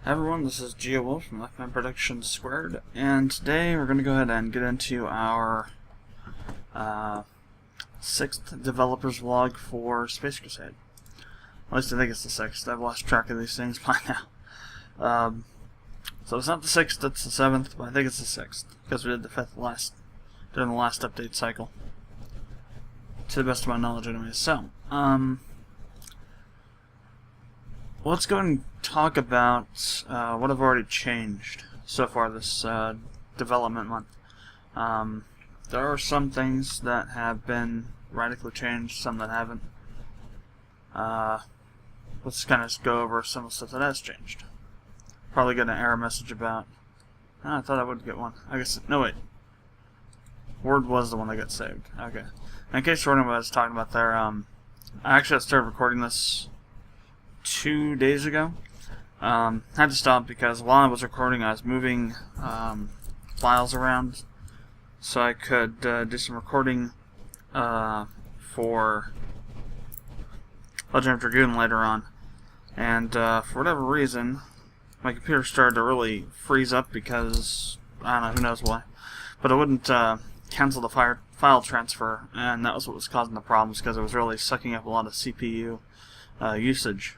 Hi everyone, this is GeoWolf from Productions², and today we're going to go ahead and get into our 6th developer's vlog for Space Crusade. At least I think it's the 6th. I've lost track of these things by now. So it's not the 6th, it's the 7th, but I think it's the 6th, because we did the 5th during the last update cycle. To the best of my knowledge anyway. So, let's go and talk about what I've already changed so far this development month. There are some things that have been radically changed, some that haven't. Let's kind of go over some of the stuff that has changed. Probably get an error message about... I thought I would get one. I guess... No, wait. Word was the one that got saved. Okay. In case you're wondering what I was talking about there, I actually started recording this 2 days ago. Had to stop because while I was recording I was moving files around so I could do some recording for Legend of Dragoon later on, and for whatever reason my computer started to really freeze up because I don't know, who knows why, but it wouldn't cancel the file transfer, and that was what was causing the problems, because it was really sucking up a lot of CPU usage.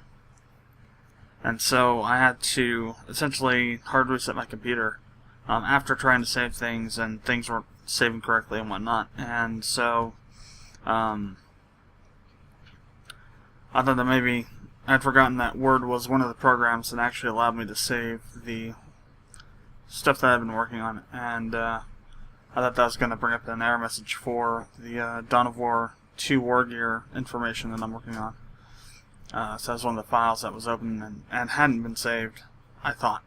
And so I had to essentially hard reset my computer after trying to save things, and things weren't saving correctly and whatnot. And so I thought that maybe I'd forgotten that Word was one of the programs that actually allowed me to save the stuff that I've been working on. And I thought that was going to bring up an error message for the Dawn of War 2 War Gear information that I'm working on. So that was one of the files that was open and hadn't been saved, I thought,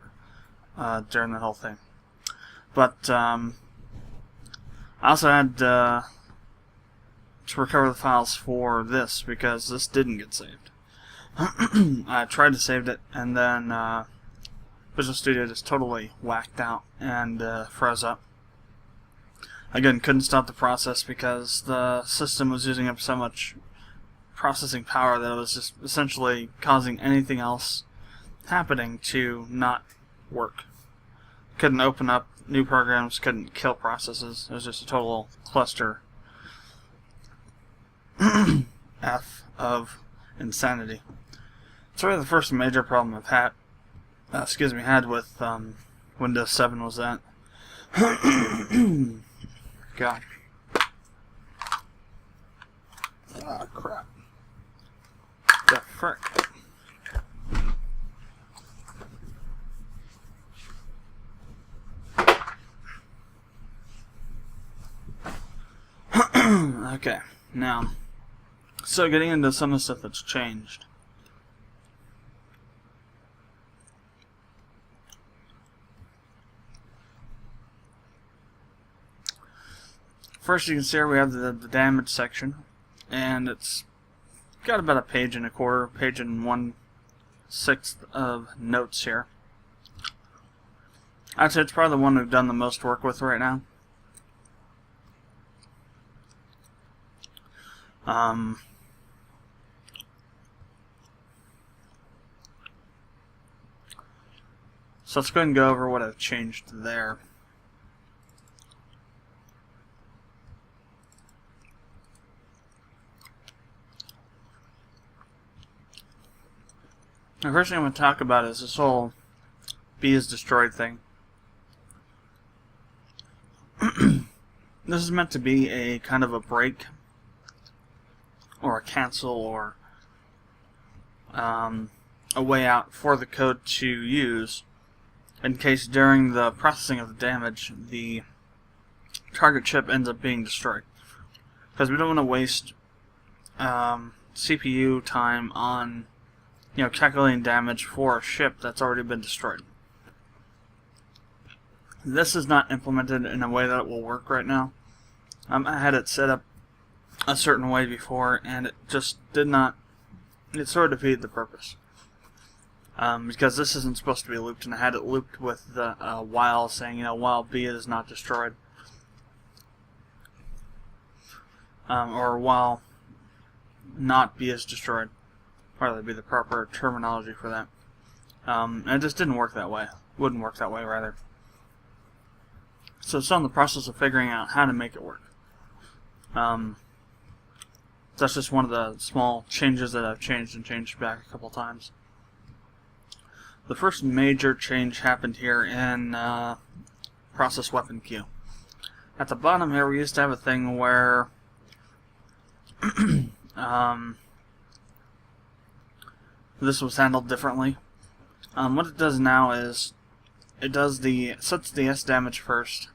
during the whole thing. But I also had to recover the files for this, because this didn't get saved. I tried to save it, and then Visual Studio just totally whacked out and froze up. Again, couldn't stop the process because the system was using up so much processing power that it was just essentially causing anything else happening to not work. Couldn't open up new programs, couldn't kill processes. It was just a total cluster F of insanity. It's really the first major problem I've had with Windows 7 was that. God. Ah, crap. The frick. Okay, now, so getting into some of the stuff that's changed. First, you can see here we have the damage section, and it's got about a page and a quarter, page and 1/6 of notes here. I'd say it's probably the one we've done the most work with right now. So let's go ahead and go over what I've changed there. The first thing I'm going to talk about is this whole B is destroyed thing. This is meant to be a kind of a break, or a cancel, or a way out for the code to use in case during the processing of the damage the target chip ends up being destroyed. Because we don't want to waste CPU time on calculating damage for a ship that's already been destroyed. This is not implemented in a way that it will work right now. I had it set up a certain way before, and it just did not. It sort of defeated the purpose. Because this isn't supposed to be looped, and I had it looped with the while saying, while B is not destroyed. Or while not B is destroyed. Or that'd be the proper terminology for that. And it just didn't work that way. Wouldn't work that way, rather. So still in the process of figuring out how to make it work. That's just one of the small changes that I've changed and changed back a couple times. The first major change happened here in process weapon queue. At the bottom here, we used to have a thing where this was handled differently. What it does now is it sets the S damage first,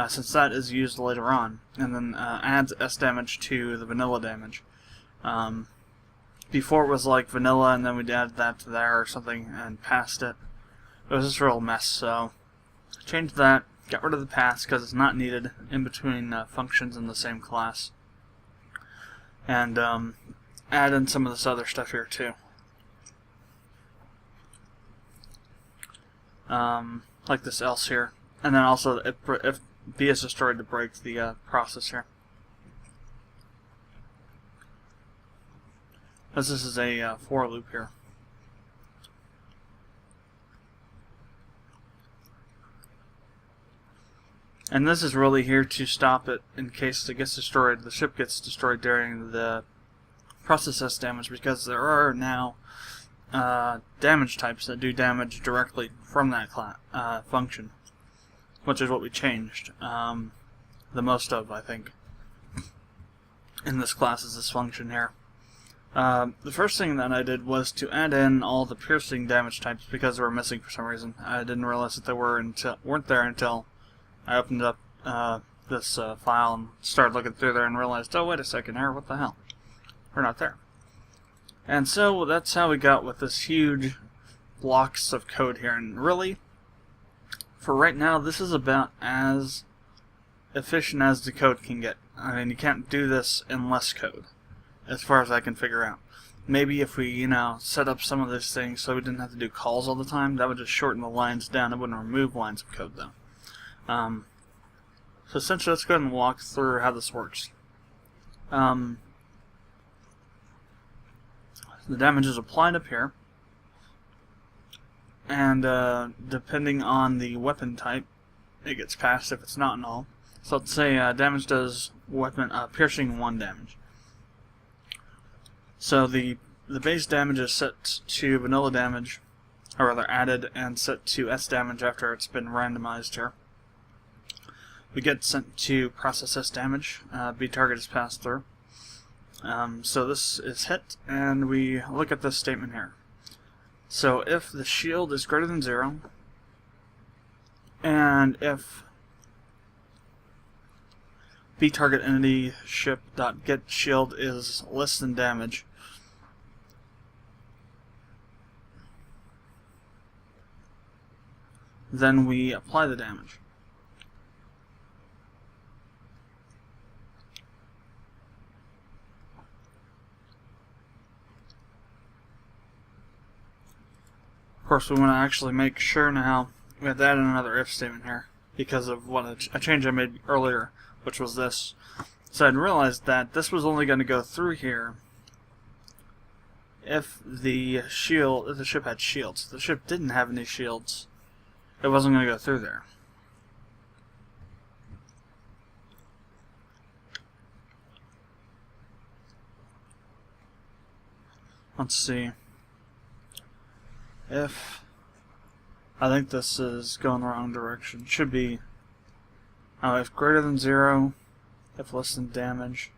since that is used later on, and then adds S damage to the vanilla damage. Before it was like vanilla, and then we'd add that to there or something and passed it. It was just a real mess, so changed that, got rid of the pass because it's not needed in between functions in the same class, and add in some of this other stuff here too. Like this else here, and then also if B is destroyed to break the process here. As this is a for loop here. And this is really here to stop it in case it gets destroyed. The ship gets destroyed during the process S damage, because there are now damage types that do damage directly from that function, which is what we changed the most of, I think, in this class is this function here. The first thing that I did was to add in all the piercing damage types because they were missing for some reason. I didn't realize that they weren't there until I opened up this file and started looking through there and realized, oh, wait a second here, what the hell? They're not there. And so that's how we got with this huge blocks of code here. And really, for right now, this is about as efficient as the code can get. I mean, you can't do this in less code, as far as I can figure out. Maybe if we, set up some of these things so we didn't have to do calls all the time, that would just shorten the lines down. It wouldn't remove lines of code, though. So essentially, let's go ahead and walk through how this works. The damage is applied up here, and depending on the weapon type, it gets passed if it's not null. So let's say damage does weapon piercing 1 damage. So the base damage is set to vanilla damage, or rather added and set to S damage after it's been randomized here. We get sent to process S damage. B target is passed through. So this is hit, and we look at this statement here. So if the shield is greater than 0, and if B target entity ship.get shield is less than damage, then we apply the damage. Of course, we want to actually make sure now we have to add in another if statement here because of a change I made earlier, which was this. So I'd realized that this was only going to go through here if the ship had shields. If the ship didn't have any shields, it wasn't going to go through there. Let's see. If I think this is going the wrong direction. Should be if greater than 0, if less than damage.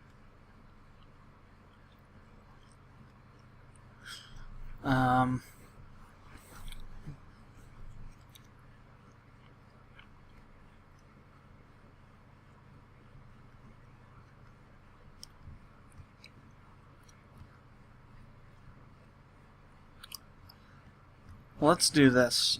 Let's do this.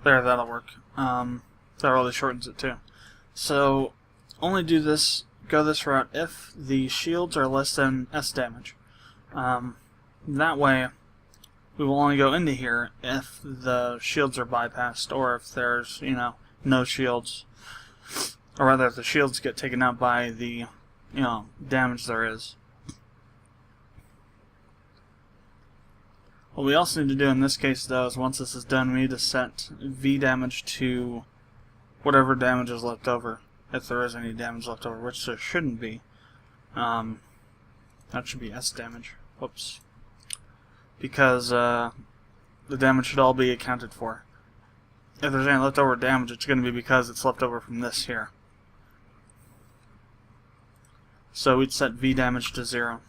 There, that'll work. That really shortens it too. So, only do this, go this route if the shields are less than S damage. That way, we will only go into here if the shields are bypassed, or if there's, no shields. Or rather, if the shields get taken out by the, damage there is. What we also need to do in this case, though, is once this is done, we need to set V damage to whatever damage is left over. If there is any damage left over, which there shouldn't be. That should be S damage. Whoops. Because the damage should all be accounted for. If there's any leftover damage, it's going to be because it's left over from this here. So we'd set V damage to 0.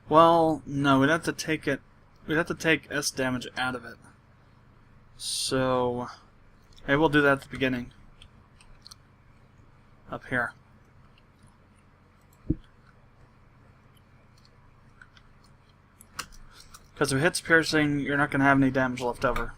Well, no, we'd have to take S damage out of it. So maybe we'll do that at the beginning. Up here. Because if it hits piercing, you're not going to have any damage left over.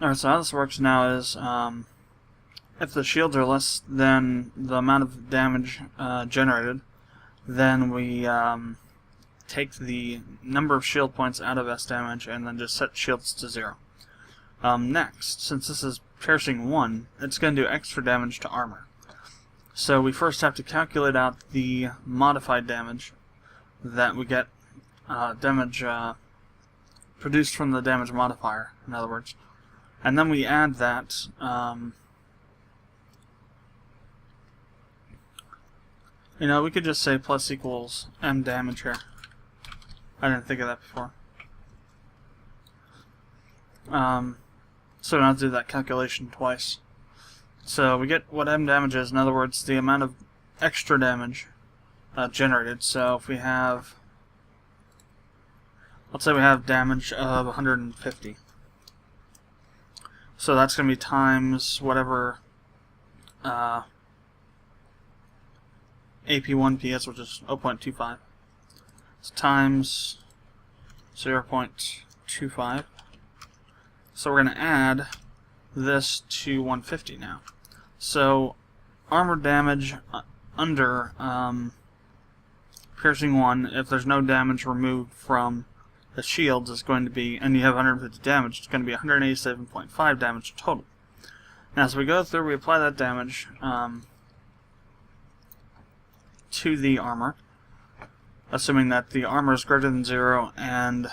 Alright, so how this works now is, if the shields are less than the amount of damage generated, then we take the number of shield points out of S damage and then just set shields to 0. Next, since this is piercing 1, it's going to do extra damage to armor. So we first have to calculate out the modified damage that we get, damage produced from the damage modifier, in other words. And then we add that, we could just say plus equals M damage here. I didn't think of that before. So we don't have to do that calculation twice. So we get what M damage is, in other words, the amount of extra damage generated. So if we have, let's say we have damage of 150. So that's going to be times whatever AP1 PS, which is 0.25. It's times 0.25. So we're going to add this to 150 now. So armor damage under piercing 1, if there's no damage removed from the shields, is going to be, and you have 150 damage, it's going to be 187.5 damage total. Now as we go through, we apply that damage to the armor, assuming that the armor is greater than 0, and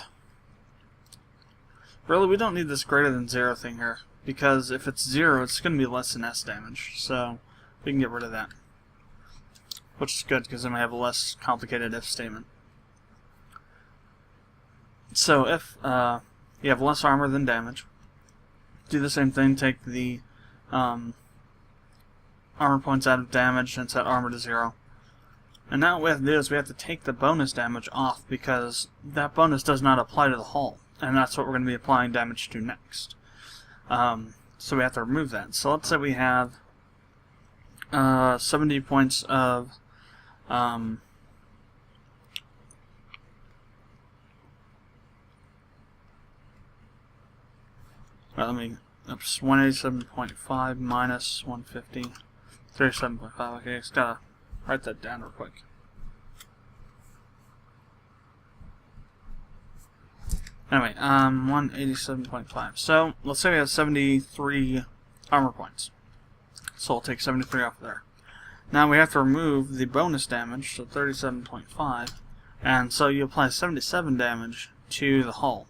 really we don't need this greater than 0 thing here, because if it's 0, it's going to be less than S damage, so we can get rid of that. Which is good, because then we have a less complicated if statement. So if you have less armor than damage, do the same thing, take the armor points out of damage and set armor to 0. And now what we have to do is we have to take the bonus damage off, because that bonus does not apply to the hull, and that's what we're going to be applying damage to next. So we have to remove that. So let's say we have 70 points of let me, oops, 187.5 minus 150, 37.5, okay, just gotta write that down real quick. Anyway, 187.5, so let's say we have 73 armor points, so we'll take 73 off of there. Now we have to remove the bonus damage, so 37.5, and so you apply 77 damage to the hull.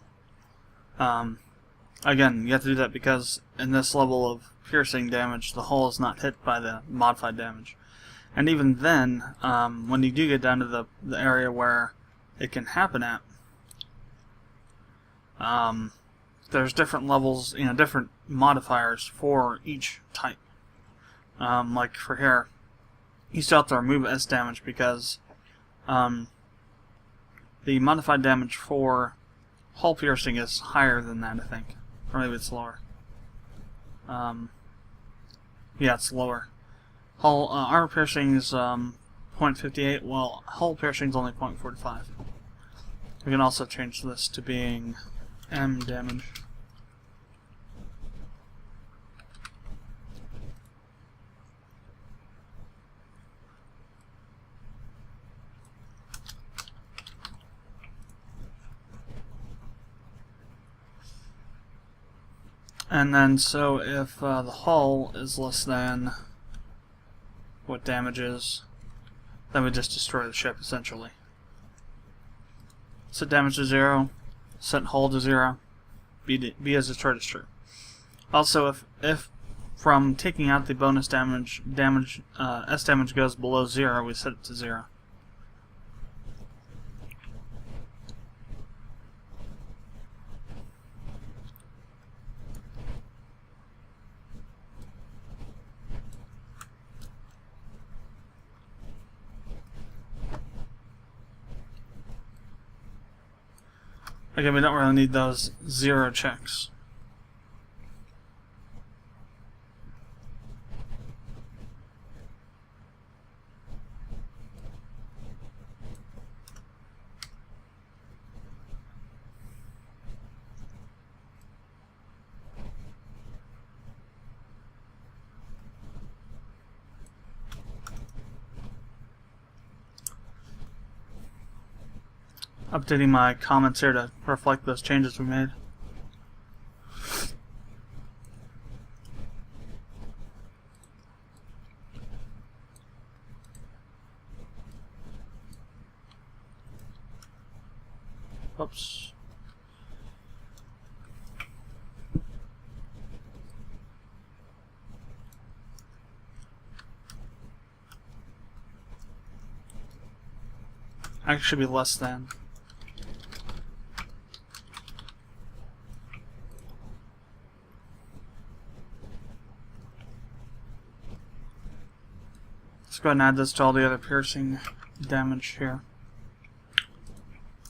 Again, you have to do that because in this level of piercing damage, the hull is not hit by the modified damage. And even then, when you do get down to the area where it can happen at, there's different levels, different modifiers for each type. Like for here, you still have to remove S damage because the modified damage for hull piercing is higher than that, I think. Or maybe it's lower. Yeah, it's lower. Hull armor piercing is 0.58, while hull piercing is only 0.45. We can also change this to being M damage. And then, so if the hull is less than what damage is, then we just destroy the ship, essentially. Set damage to 0, set hull to 0, B as destroyed is true. Also, if from taking out the bonus damage, S damage goes below 0, we set it to 0. Again, we don't really need those 0 checks. Updating my comments here to reflect those changes we made. Oops. Actually, should be less than. Let's go ahead and add this to all the other piercing damage here.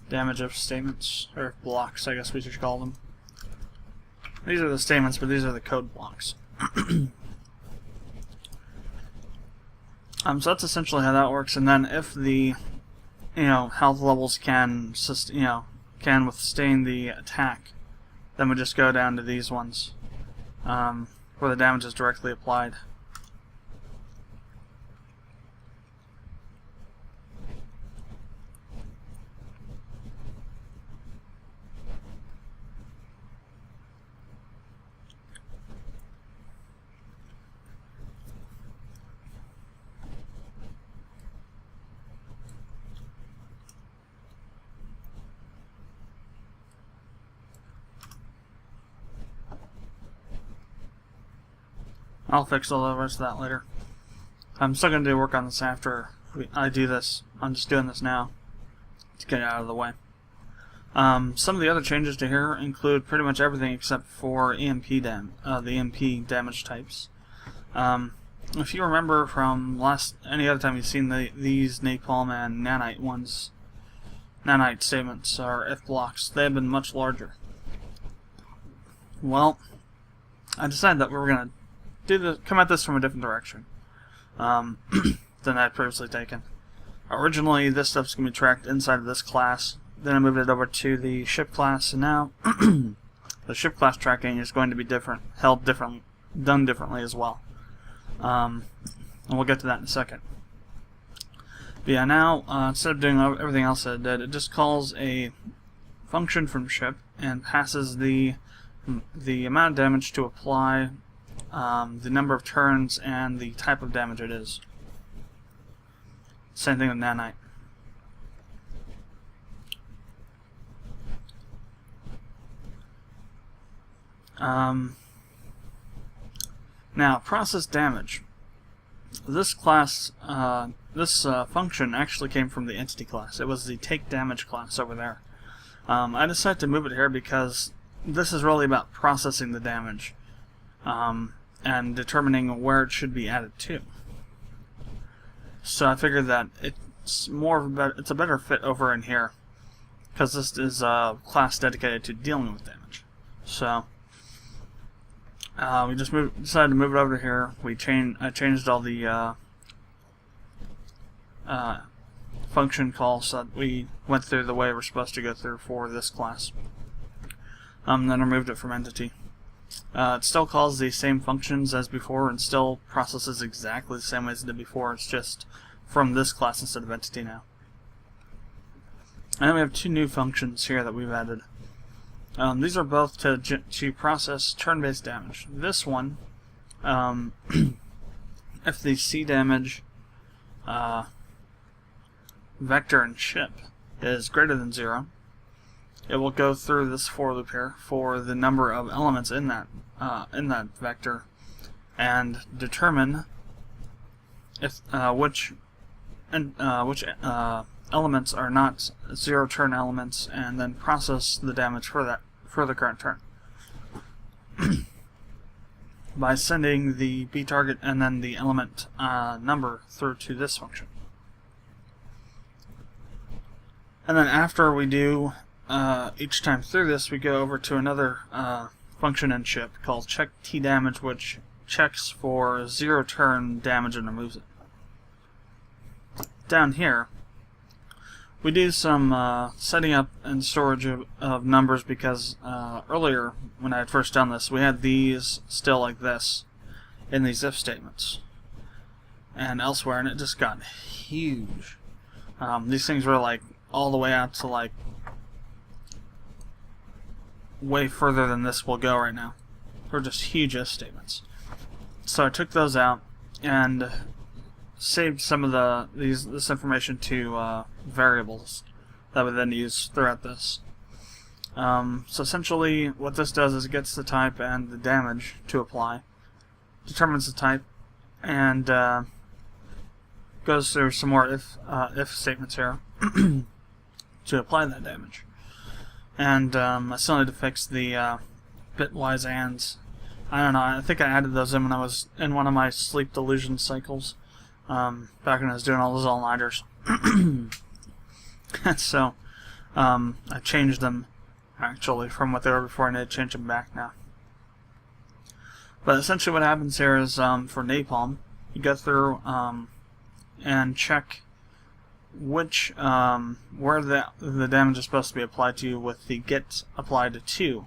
Damage of statements, or blocks, I guess we should call them. These are the statements, but these are the code blocks. So that's essentially how that works. And then if the health levels can withstand the attack, then we just go down to these ones where the damage is directly applied. I'll fix all the rest of that later. I'm still going to work on this after I do this. I'm just doing this now to get it out of the way. Some of the other changes to here include pretty much everything except for the EMP damage types. If you remember from any other time you've seen these napalm and nanite statements or F blocks, they have been much larger. Well, I decided that we were going to come at this from a different direction than I had previously taken. Originally, this stuff's going to be tracked inside of this class. Then I moved it over to the ship class, and now the ship class tracking is going to be done differently as well. And we'll get to that in a second. But yeah, now instead of doing everything else that it did, it just calls a function from ship and passes the amount of damage to apply, the number of turns, and the type of damage it is. Same thing with nanite. Now, process damage. This class, this function actually came from the entity class. It was the take damage class over there. I decided to move it here because this is really about processing the damage. and determining where it should be added to. So I figured that it's a better fit over in here, because this is a class dedicated to dealing with damage. So we just decided to move it over here. I changed all the function calls so that we went through the way we're supposed to go through for this class. Then removed it from entity. It still calls the same functions as before and still processes exactly the same way as it did before. It's just from this class instead of entity now. And then we have two new functions here that we've added. These are both to process turn-based damage. This one, if the C damage vector and chip is greater than 0, it will go through this for loop here for the number of elements in that vector and determine if which elements are not 0 turn elements, and then process the damage for the current turn by sending the B target and then the element number through to this function. And then after we do each time through this, we go over to another function in chip called check T damage, which checks for 0 turn damage and removes it. Down here, we do some setting up and storage of numbers, because earlier when I had first done this, we had these still like this in these if statements and elsewhere, and it just got huge. These things were like all the way out to like way further than this will go right now. They're just huge if statements. So I took those out and saved some of this information to variables that we then use throughout this. So essentially what this does is it gets the type and the damage to apply, determines the type, and goes through some more if statements here to apply that damage. And I still need to fix the bitwise ands. I don't know, I think I added those in when I was in one of my sleep delusion cycles, back when I was doing all those all-nighters. So I changed them actually from what they were before, and I changed them back now. But essentially what happens here is for napalm, you go through and check which where the damage is supposed to be applied to with the get applied to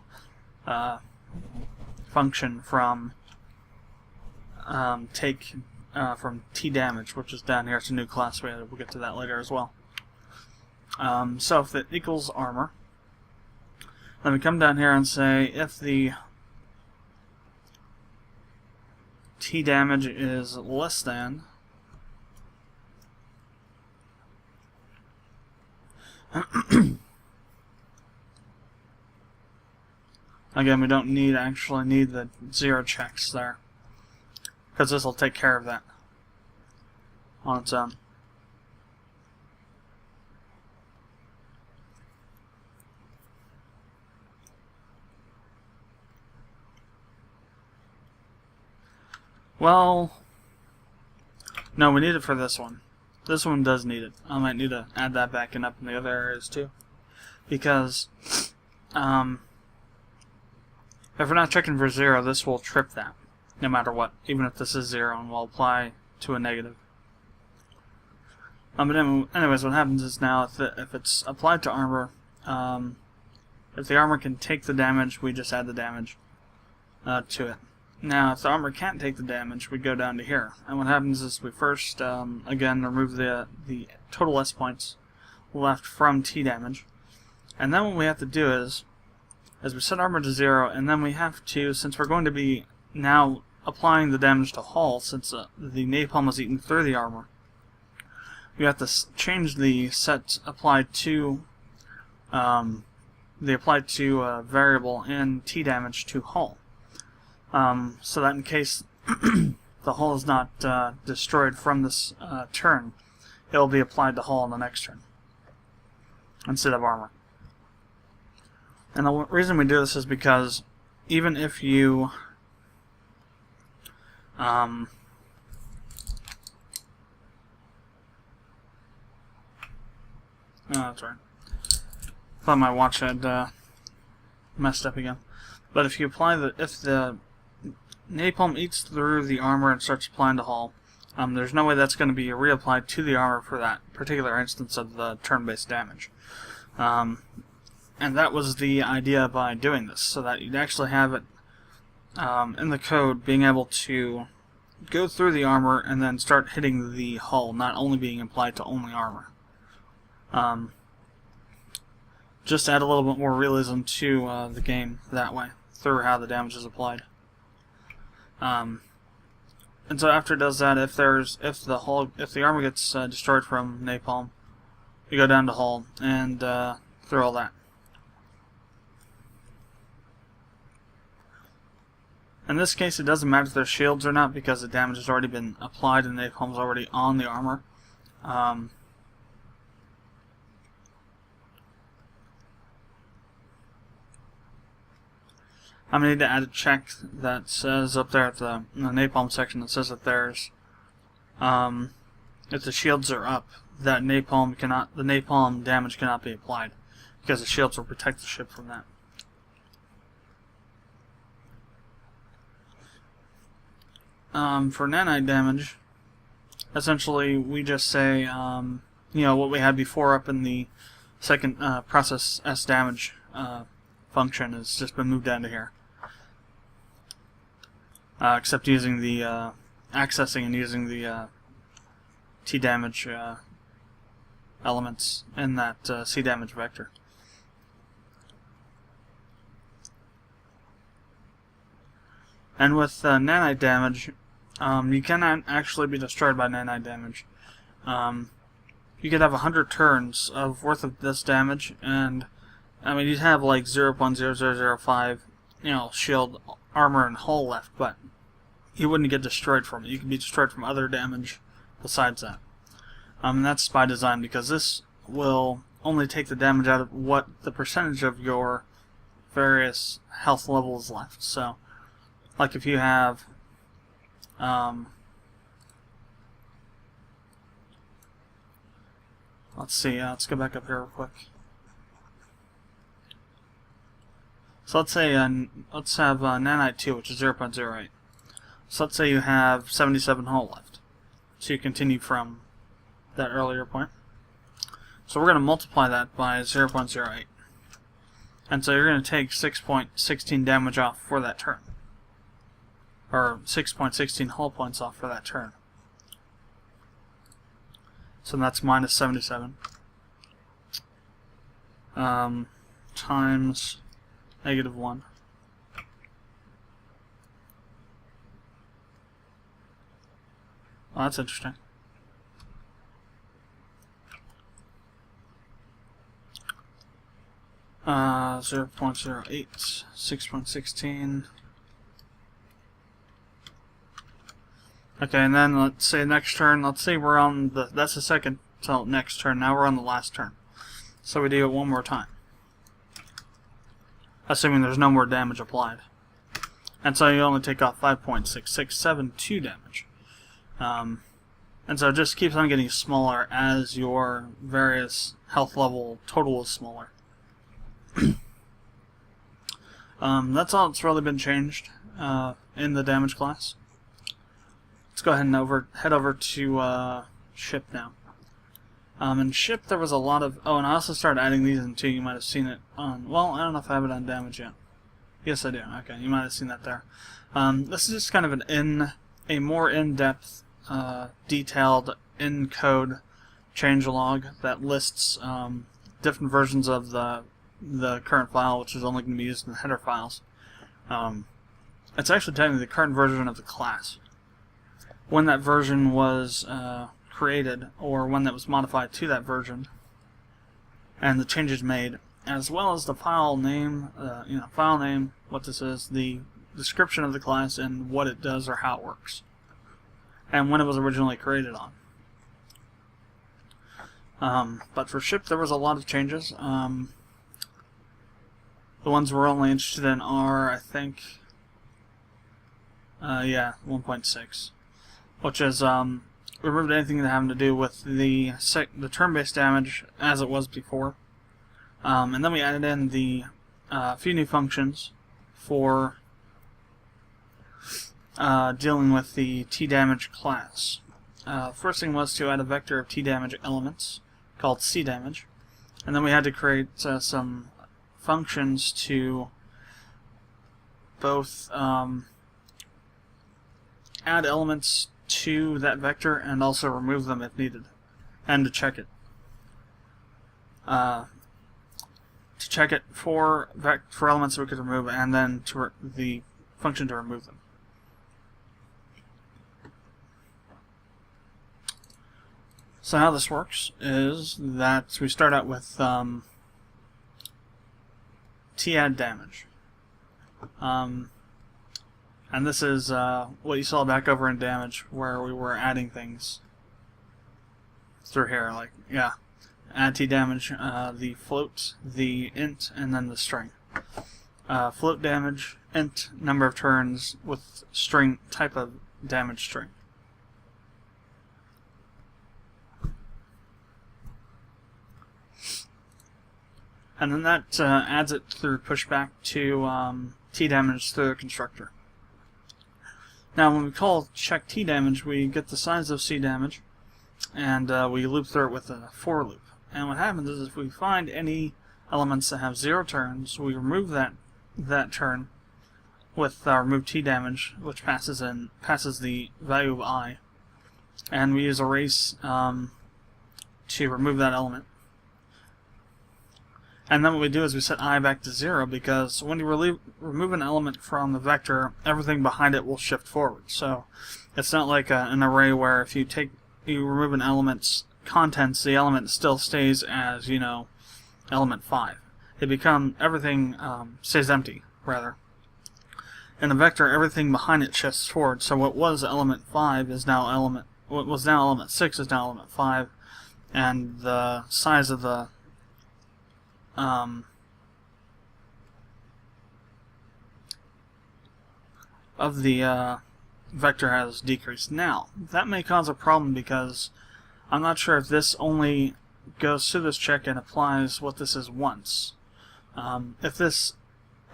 function from from T damage, which is down here. It's a new class. We'll get to that later as well. So if it equals armor, then we come down here and say if the T damage is less than again, we don't actually need the 0 checks there, because this will take care of that on its own. Well, no, we need it for this one. This one does need it. I might need to add that back and up in the other areas too, because if we're not checking for 0, this will trip that no matter what, even if this is 0, and will apply to a negative. But anyways, what happens is now if it's applied to armor, if the armor can take the damage, we just add the damage to it. Now, if the armor can't take the damage, we go down to here. And what happens is we first, again, remove the total S points left from T damage. And then what we have to do is we set armor to 0, and then we have to, since we're going to be now applying the damage to hull, since the napalm was eaten through the armor, we have to change the set applied to variable in T damage to hull. So that in case the hull is not destroyed from this turn, it will be applied to hull on the next turn instead of armor. And the reason we do this is because even if you Oh, that's right. Thought my watch had messed up again. But if you apply if the napalm eats through the armor and starts applying to hull, there's no way that's going to be reapplied to the armor for that particular instance of the turn-based damage. And that was the idea by doing this, so that you'd actually have it in the code being able to go through the armor and then start hitting the hull, not only being applied to only armor. Just add a little bit more realism to the game that way, through how the damage is applied. And so after it does that, if the armor gets destroyed from napalm, you go down to hull and through all that. In this case, it doesn't matter if there's shields or not, because the damage has already been applied and napalm's already on the armor. I'm going to need to add a check that says up there at the napalm section that says that there's, if the shields are up, that the napalm damage cannot be applied, because the shields will protect the ship from that. For nanite damage, essentially we just say, what we had before up in the second process S damage function has just been moved down to here. Except using the accessing and using the T damage elements in that C damage vector. And with nanite damage, you cannot actually be destroyed by nanite damage. You could have 100 turns of worth of this damage, and I mean you'd have like 0.0005, shield, armor, and hull left, but you wouldn't get destroyed from it. You could be destroyed from other damage besides that. And that's by design, because this will only take the damage out of what the percentage of your various health levels left. So, like if you have, let's see, let's go back up here real quick. So let's say, let's have nanite 2, which is 0.08. So let's say you have 77 hull left. So you continue from that earlier point. So we're going to multiply that by 0.08. And so you're going to take 6.16 damage off for that turn. Or 6.16 hull points off for that turn. So that's minus 77. Times -1. Well, that's interesting. Uh, 0.08, 6.16. Okay, and then let's say next turn, let's say we're on that's the second till next turn, now we're on the last turn. So we do it one more time. Assuming there's no more damage applied. And so you only take off 5.6672 damage. And so it just keeps on getting smaller as your various health level total is smaller. That's all that's really been changed in the damage class. Let's go ahead and head over to ship now. In ship there was a lot of... Oh, and I also started adding these in too. You might have seen it on... Well, I don't know if I have it on damage yet. Yes, I do. Okay, you might have seen that there. This is just kind of a more in-depth, detailed in-code changelog that lists different versions of the current file, which is only going to be used in the header files. It's actually telling you the current version of the class. When that version was created, or when that was modified to that version, and the changes made, as well as the file name, file name, what this is, the description of the class, and what it does or how it works, and when it was originally created on. But for ship, there was a lot of changes. The ones we're only interested in are, I think, Yeah, 1.6, which is removed anything that having to do with the turn-based damage as it was before, and then we added in the few new functions for dealing with the T damage class. First thing was to add a vector of T damage elements called C damage, and then we had to create some functions to both add elements to that vector and also remove them if needed, and to check it. To check it for elements that we could remove, and then to the function to remove them. So how this works is that we start out with T-add damage. And this is what you saw back over in damage, where we were adding things through here, like, yeah, add T damage, the float, the int, and then the string. Float damage, int, number of turns, with string, type of damage string. And then that adds it through pushback to T damage through the constructor. Now when we call check T damage, we get the size of C damage, and we loop through it with a for loop. And what happens is if we find any elements that have 0 turns, we remove that turn with remove T damage, which passes the value of I, and we use erase to remove that element. And then what we do is we set I back to 0, because when you remove an element from the vector, everything behind it will shift forward. So it's not like an array where if you remove an element's contents, the element still stays as, element 5. Everything stays empty, rather. In a vector, everything behind it shifts forward. So what was element 5 is now what was now element 6 is now element 5, and the size of the vector has decreased. Now, that may cause a problem, because I'm not sure if this only goes through this check and applies what this is once. If this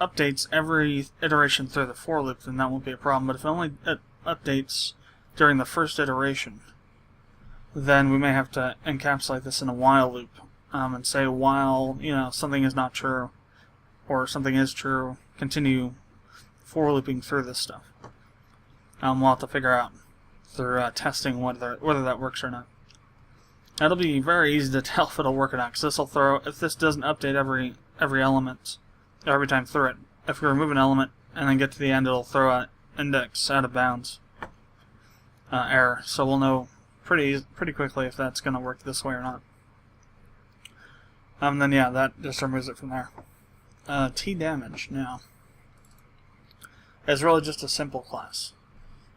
updates every iteration through the for loop, then that won't be a problem, but if it updates during the first iteration, then we may have to encapsulate this in a while loop. And say while something is not true or something is true, continue for looping through this stuff. We'll have to figure out through testing whether that works or not. It'll be very easy to tell if it'll work or not, because if this doesn't update every element every time through it, if we remove an element and then get to the end, it'll throw an index out of bounds error. So we'll know pretty quickly if that's going to work this way or not. Then yeah, that just removes it from there. T damage now is really just a simple class.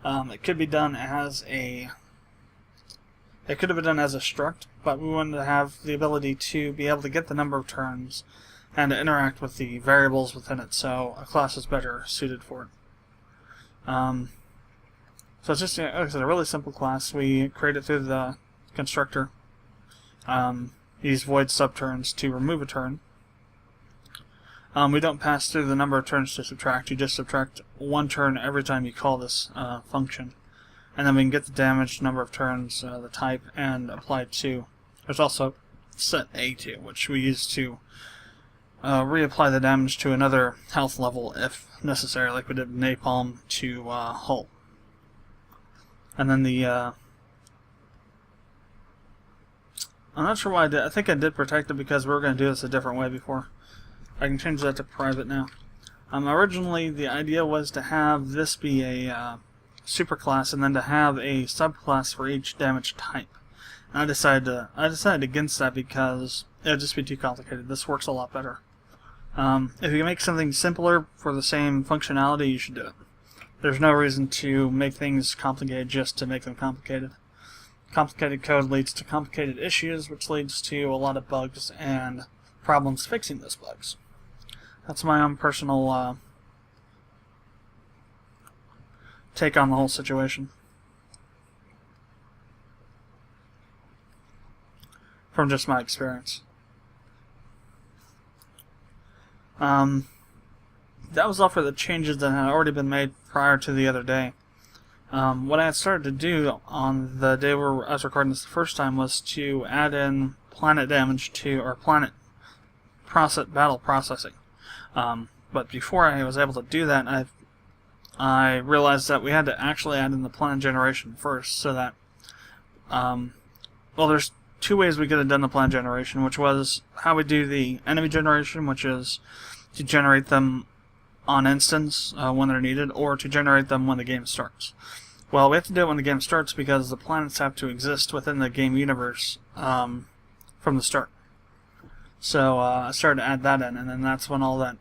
It could be done as a struct, but we wanted to have the ability to be able to get the number of turns and to interact with the variables within it, so a class is better suited for it. So it's just, like I said, a really simple class. We create it through the constructor. Use void subturns to remove a turn. We don't pass through the number of turns to subtract. You just subtract 1 turn every time you call this function. And then we can get the damage, number of turns, the type, and apply to. There's also set A to, which we use to reapply the damage to another health level if necessary, like we did napalm to hull. And then the I'm not sure why I did. I think I did protect it because we were going to do this a different way before. I can change that to private now. Originally, the idea was to have this be a superclass and then to have a subclass for each damage type. And I decided against that because it would just be too complicated. This works a lot better. If you can make something simpler for the same functionality, you should do it. There's no reason to make things complicated just to make them complicated. Complicated code leads to complicated issues, which leads to a lot of bugs and problems fixing those bugs. That's my own personal take on the whole situation. From just my experience. That was all for the changes that had already been made prior to the other day. What I had started to do on the day where I was recording this the first time was to add in planet damage to, or planet battle processing. But before I was able to do that, I realized that we had to actually add in the planet generation first, so that, well, there's two ways we could have done the planet generation, which was how we do the enemy generation, which is to generate them on instance when they're needed, or to generate them when the game starts. Well, we have to do it when the game starts because the planets have to exist within the game universe from the start. So I started to add that in, and then that's when all that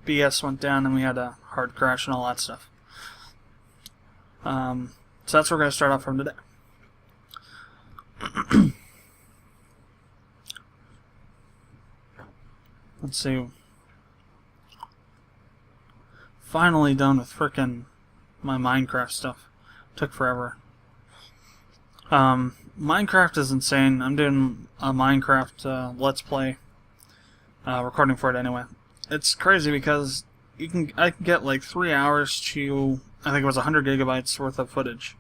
BS went down and we had a hard crash and all that stuff. So that's where we're going to start off from today. Let's see. Finally done with frickin' my Minecraft stuff. Took forever. Minecraft is insane. I'm doing a Minecraft Let's Play. Recording for it anyway. It's crazy because I can get like 3 hours to, I think it was 100 gigabytes worth of footage,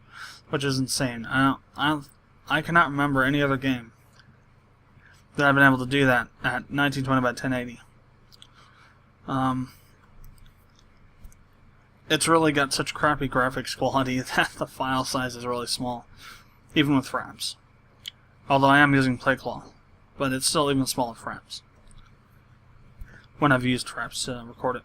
which is insane. I cannot remember any other game that I've been able to do that at 1920 by 1080. It's really got such crappy graphics quality that the file size is really small, even with frames. Although I am using PlayClaw, but it's still even smaller frames when I've used frames to record it.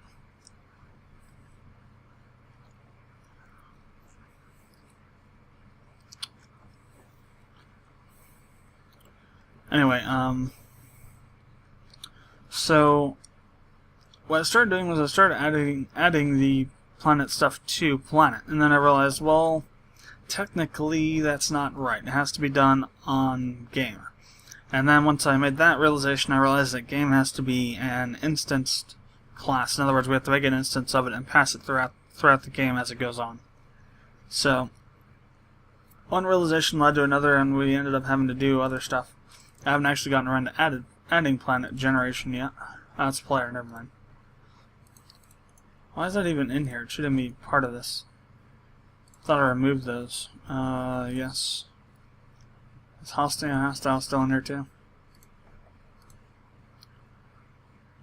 Anyway, so what I started doing was I started adding the planet stuff to planet, and then I realized, well, technically that's not right. It has to be done on game. And then once I made that realization, I realized that game has to be an instanced class. In other words, we have to make an instance of it and pass it throughout the game as it goes on. So one realization led to another, and we ended up having to do other stuff. I haven't actually gotten around to adding planet generation yet. That's player, never mind. Why is that even in here? It shouldn't be part of this. Thought I removed those. Yes. Is hostile still in here too?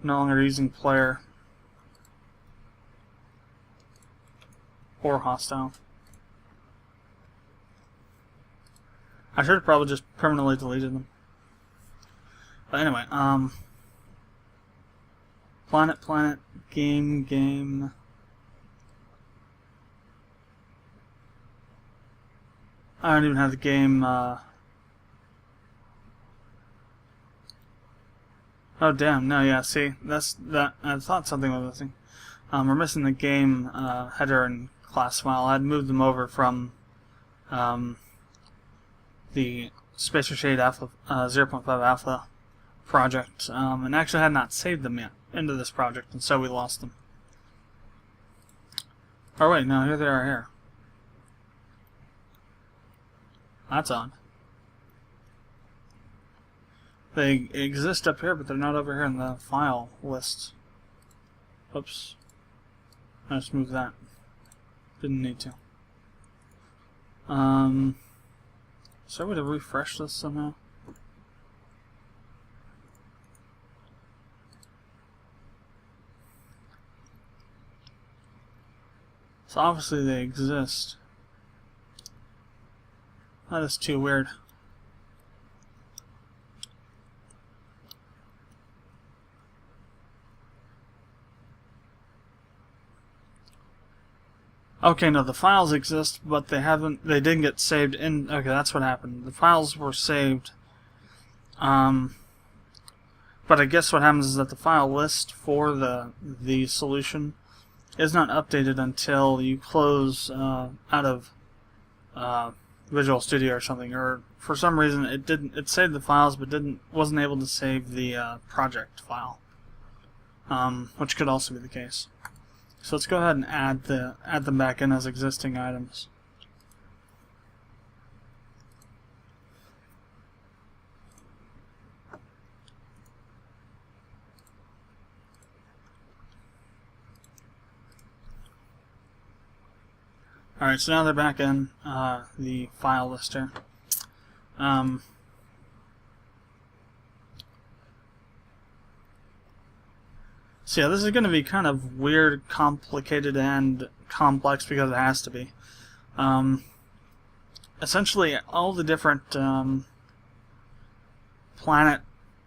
No longer using player or hostile. I should have probably just permanently deleted them. But anyway, planet, game. I don't even have the game, oh damn, no, yeah, see, that, I thought something was missing. We're missing the game, header and class file. I'd moved them over from, the Space Crusade Alpha, 0.5 Alpha project, and actually had not saved them yet into this project, and so we lost them. Oh wait, no, here they are here. That's odd. They exist up here, but they're not over here in the file list. Oops. I just moved that. Didn't need to. So I would have refreshed this somehow. So obviously they exist. That is too weird. Okay, no, the files exist, but they didn't get saved in, okay, that's what happened. The files were saved, but I guess what happens is that the file list for the solution is not updated until you close out of Visual Studio or something, or for some reason it saved the files but wasn't able to save the project file, which could also be the case. So let's go ahead and add them back in as existing items. Alright, so now they're back in the file lister. So yeah, this is going to be kind of weird, complicated, and complex because it has to be. Essentially, all the different planet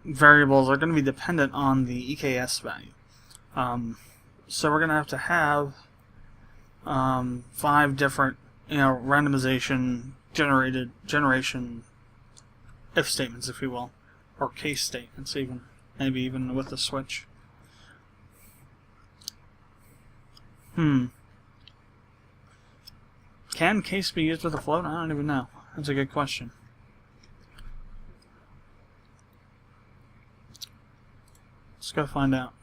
variables are going to be dependent on the EKS value. So we're going to have 5 different, randomization generation if statements, if you will, or case statements, even maybe even with the switch. Can case be used with a float? I don't even know. That's a good question. Let's go find out.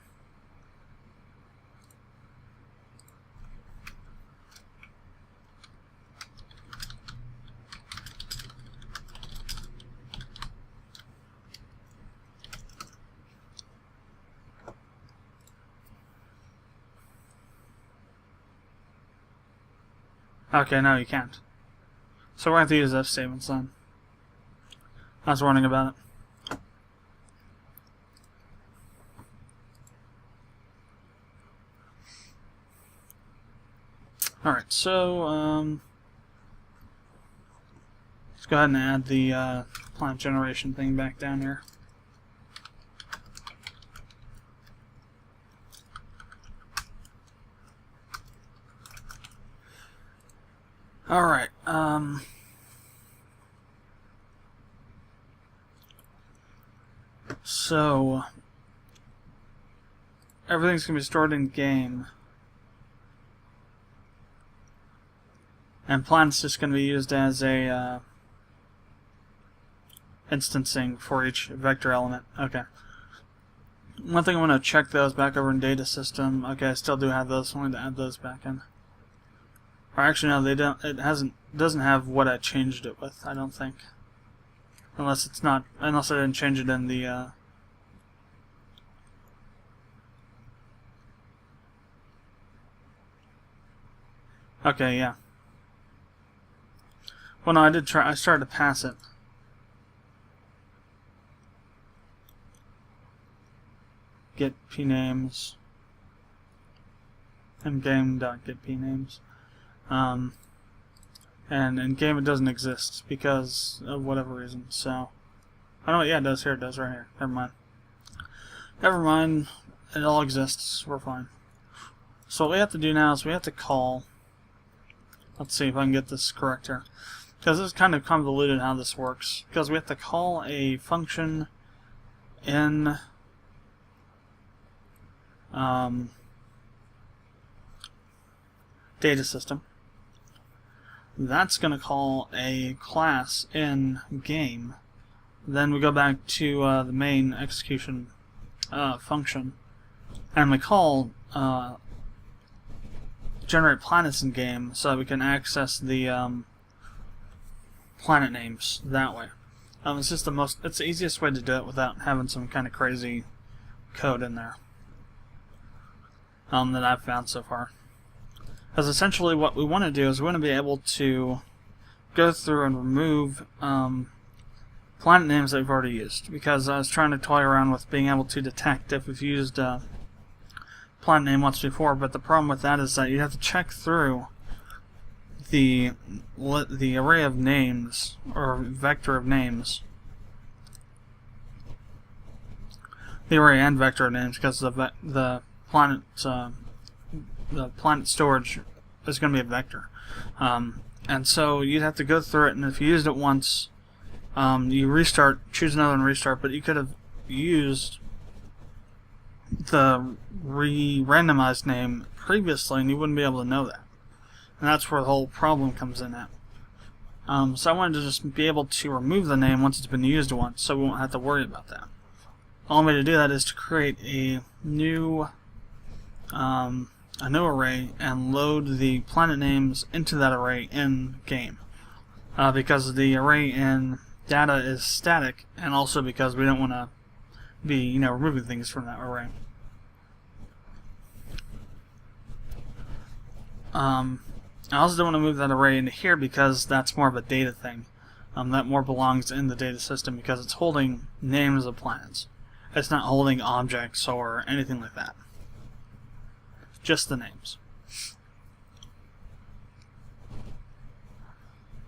Okay, no, you can't. So we're going to have to use if statements then. I was warning about it. Alright, so let's go ahead and add the planet generation thing back down here. Alright, so everything's going to be stored in game, and planet's just going to be used as a instancing for each vector element. Okay. One thing I want to check those back over in data system. Okay, I still do have those, so I wanted to add those back in. Or actually, no, they don't. It doesn't have what I changed it with. I don't think, unless it's not. Unless I didn't change it in the. Okay, yeah. Well, no, I did try. I started to pass it. Get p names. And game.get p names. And in game it doesn't exist because of whatever reason. So, I know. Yeah, it does. Here it does, right here. Never mind. Never mind. It all exists. We're fine. So what we have to do now is we have to call. Let's see if I can get this correct here, because this is kind of convoluted how this works. Because we have to call a function in data system. That's going to call a class in game. Then we go back to the main execution function, and we call generate planets in game so that we can access the planet names that way. It's just it's the easiest way to do it without having some kind of crazy code in there that I've found so far. Because essentially what we want to do is we want to be able to go through and remove planet names that we've already used. Because I was trying to toy around with being able to detect if we've used a planet name once before, but the problem with that is that you have to check through the array of names, or vector of names. The array and vector of names, because the planet storage is going to be a vector. And so you'd have to go through it, and if you used it once, you restart, choose another and restart, but you could have used the randomized name previously and you wouldn't be able to know that. And that's where the whole problem comes in at. So I wanted to just be able to remove the name once it's been used once, so we won't have to worry about that. The only way to do that is to create a new a new array and load the planet names into that array in game. Because the array in data is static, and also because we don't want to be, removing things from that array. I also don't want to move that array into here because that's more of a data thing. That more belongs in the data system because it's holding names of planets. It's not holding objects or anything like that. Just the names.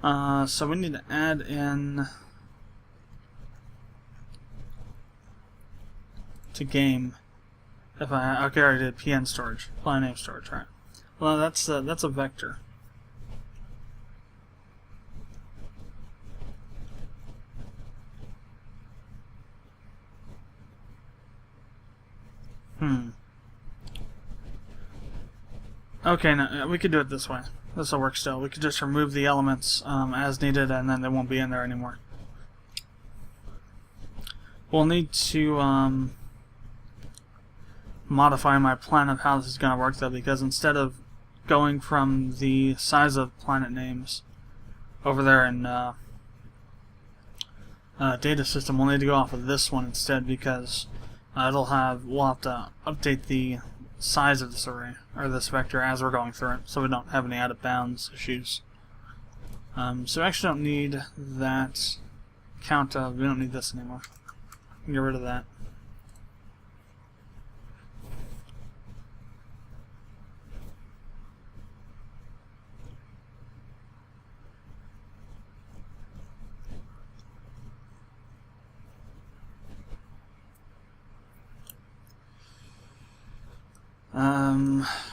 So we need to add in to game. Okay, I already did PN storage, planet name storage, right? Well, that's a vector. Okay, no, we could do it this way. This will work still. We could just remove the elements as needed, and then they won't be in there anymore. We'll need to modify my plan of how this is going to work, though, because instead of going from the size of planet names over there in data system, we'll need to go off of this one instead, because we'll have to update the size of this array, or this vector, as we're going through it, so we don't have any out of bounds issues. So we actually don't need that count of, we don't need this anymore. Get rid of that.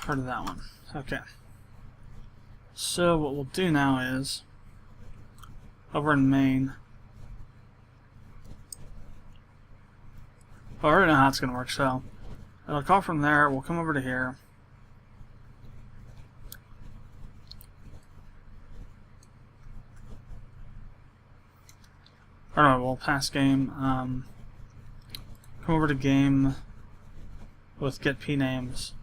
Rid of that one. Okay. So what we'll do now is, over in main, I already know how it's going to work, so it'll call from there, we'll come over to here. Alright, we'll pass game, come over to game with get p names.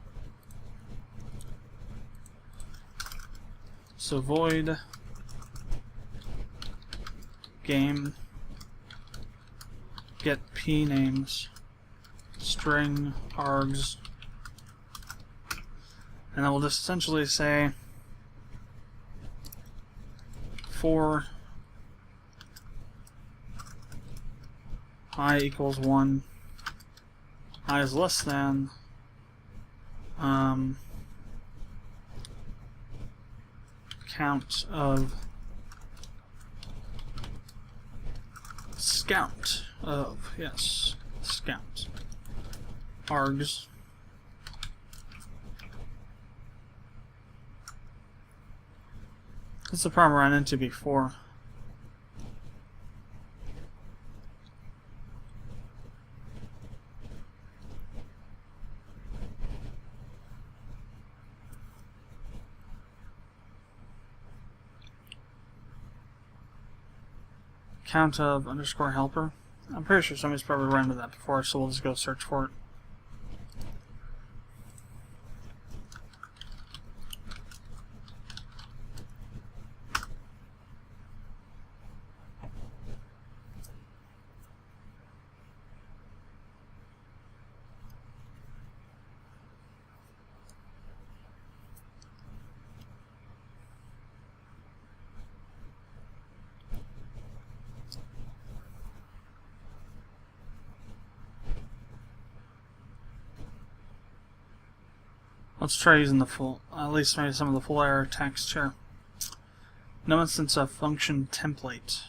So void game get p names string args, and then we'll just essentially say for I equals 1, I is less than count of scout of, yes, scout args That's the problem I ran into before. Count of underscore helper. I'm pretty sure somebody's probably run into that before, so we'll just go search for it. Let's try using the full, at least maybe some of the full error text here. No instance of function template.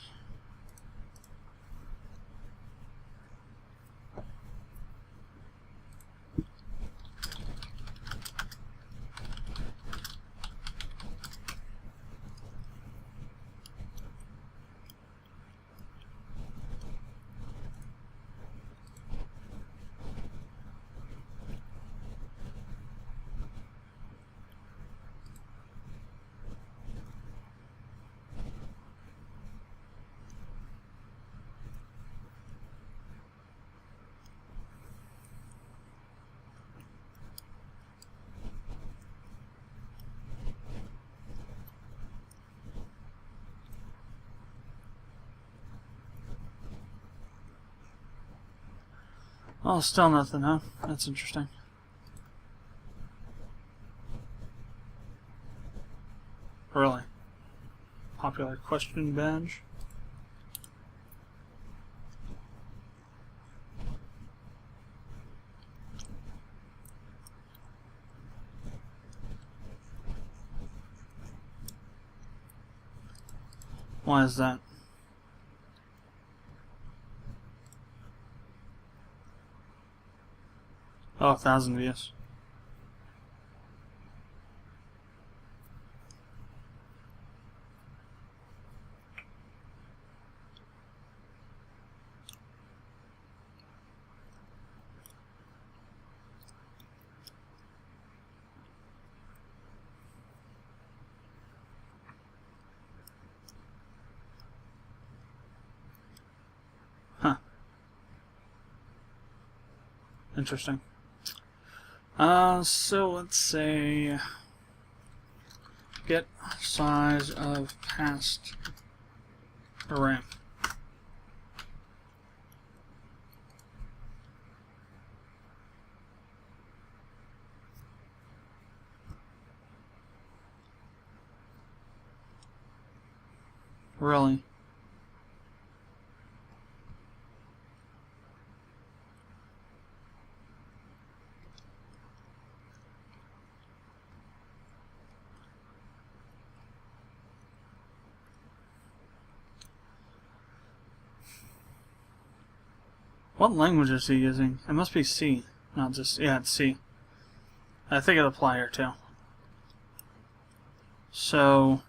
Oh, still nothing, huh? That's interesting. Really? Popular question badge? Why is that? Oh, 1,000 views. Huh. Interesting. So let's say get size of past array. Really? What language is he using? It must be C. Not just, yeah, it's C. I think it'll apply here too. So,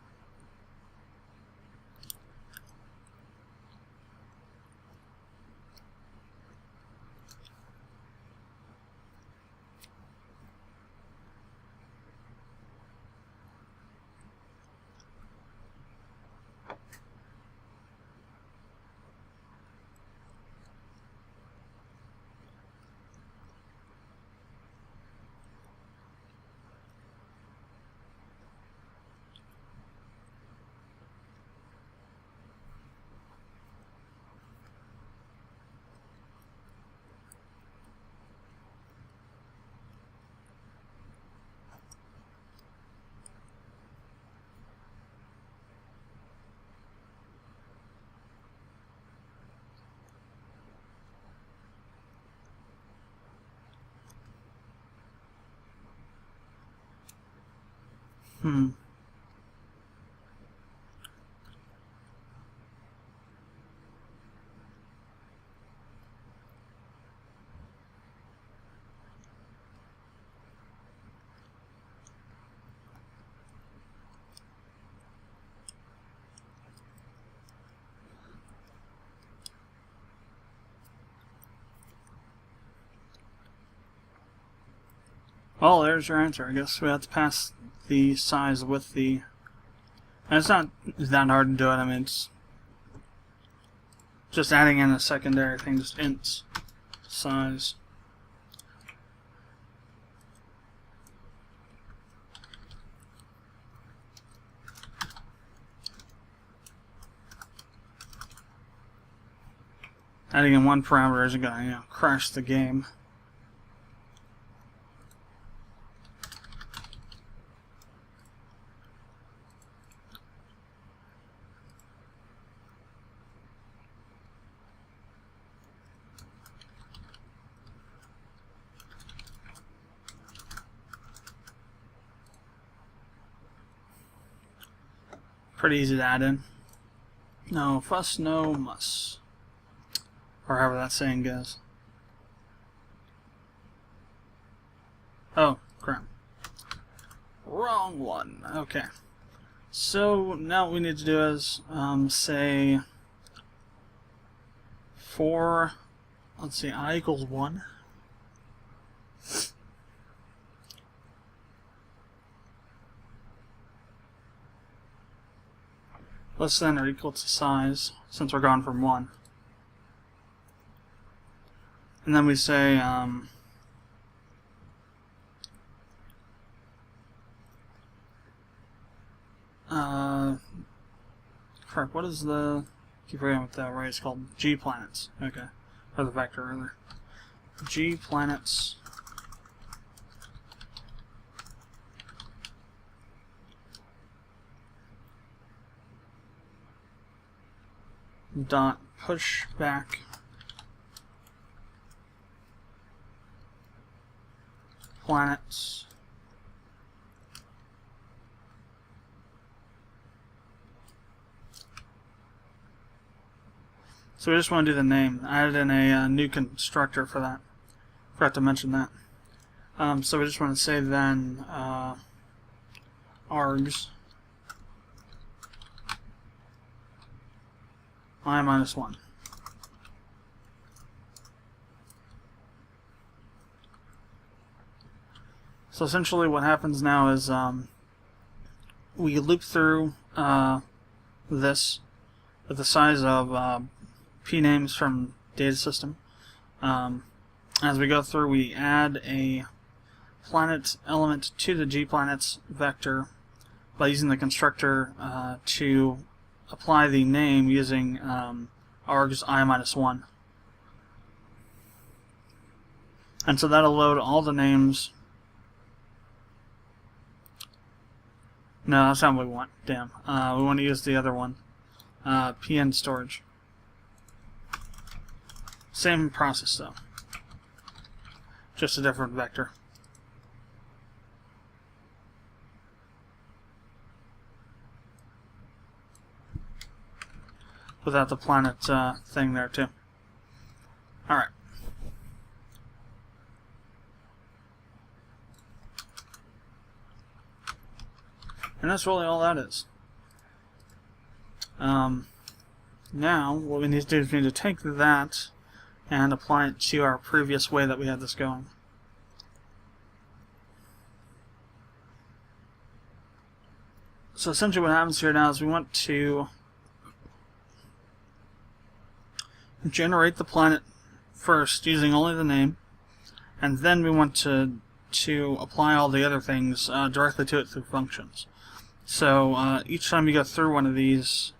well, there's your answer. I guess we have to pass the size with the... And it's not that hard to do it. I mean, it's just adding in a secondary thing, just int size. Adding in one parameter isn't going to, you know, crash the game. Pretty easy to add in. No fuss, no muss. Or however that saying goes. Oh, crap. Wrong one. Okay. So now what we need to do is say for, let's see, I equals 1. Less than or equal to size, since we're gone from 1. And then we say crap, what is the, I keep forgetting what the array is called. G planets. Okay. Or the vector rather. G planets dot push back planets So we just want to do the name. I added in a new constructor for that. Forgot to mention that. So we just want to say then args I minus 1. So essentially what happens now is we loop through this with the size of p names from data system. As we go through, we add a planet element to the gplanets vector by using the constructor to apply the name using args I minus 1. And so that'll load all the names. No, that's not what we want. Damn. We want to use the other one. PN storage. Same process though. Just a different vector. Without the planet thing there too. Alright. And that's really all that is. Now, what we need to do is we need to take that and apply it to our previous way that we had this going. So essentially what happens here now is we want to generate the planet first using only the name, and then we want to apply all the other things directly to it through functions. So each time you go through one of these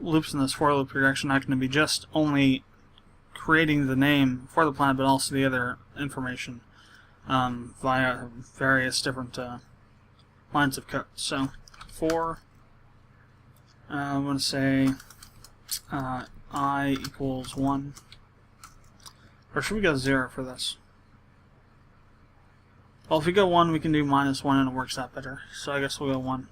loops in this for loop, you're actually not going to be just only creating the name for the planet, but also the other information via various different lines of code. So for I'm going to say I equals 1, or should we go 0 for this? Well, if we go 1, we can do minus 1 and it works out better. So I guess we'll go 1.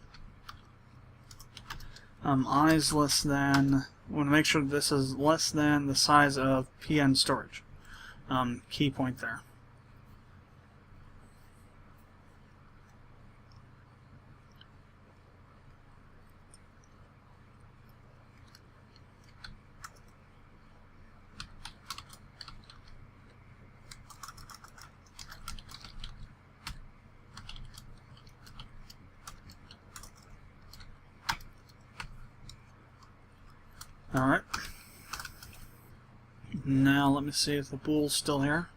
I is less than, we want to make sure this is less than the size of PN storage. Key point there. Alright. Now let me see if the bool's still here.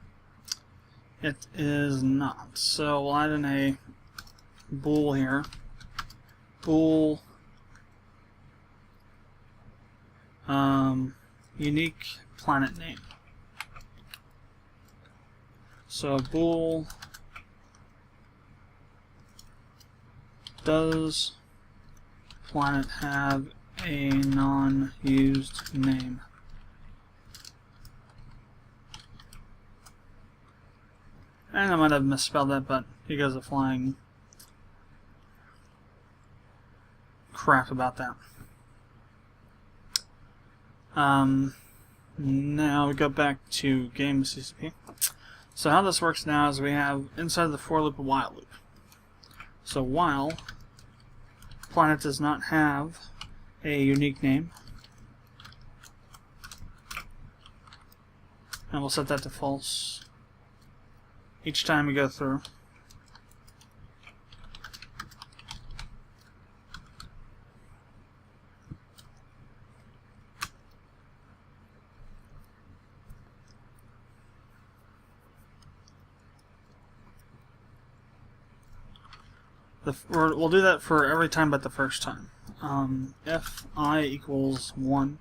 It is not. So we'll add in a bool here. Bool unique planet name. So bool does planet have a non-used name? And I might have misspelled that, but he goes a flying crap about that. Now we go back to game CCP. So how this works now is we have inside the for loop a while loop. So while planet does not have a unique name, and we'll set that to false each time we go through. We'll do that for every time but the first time. If I equals 1,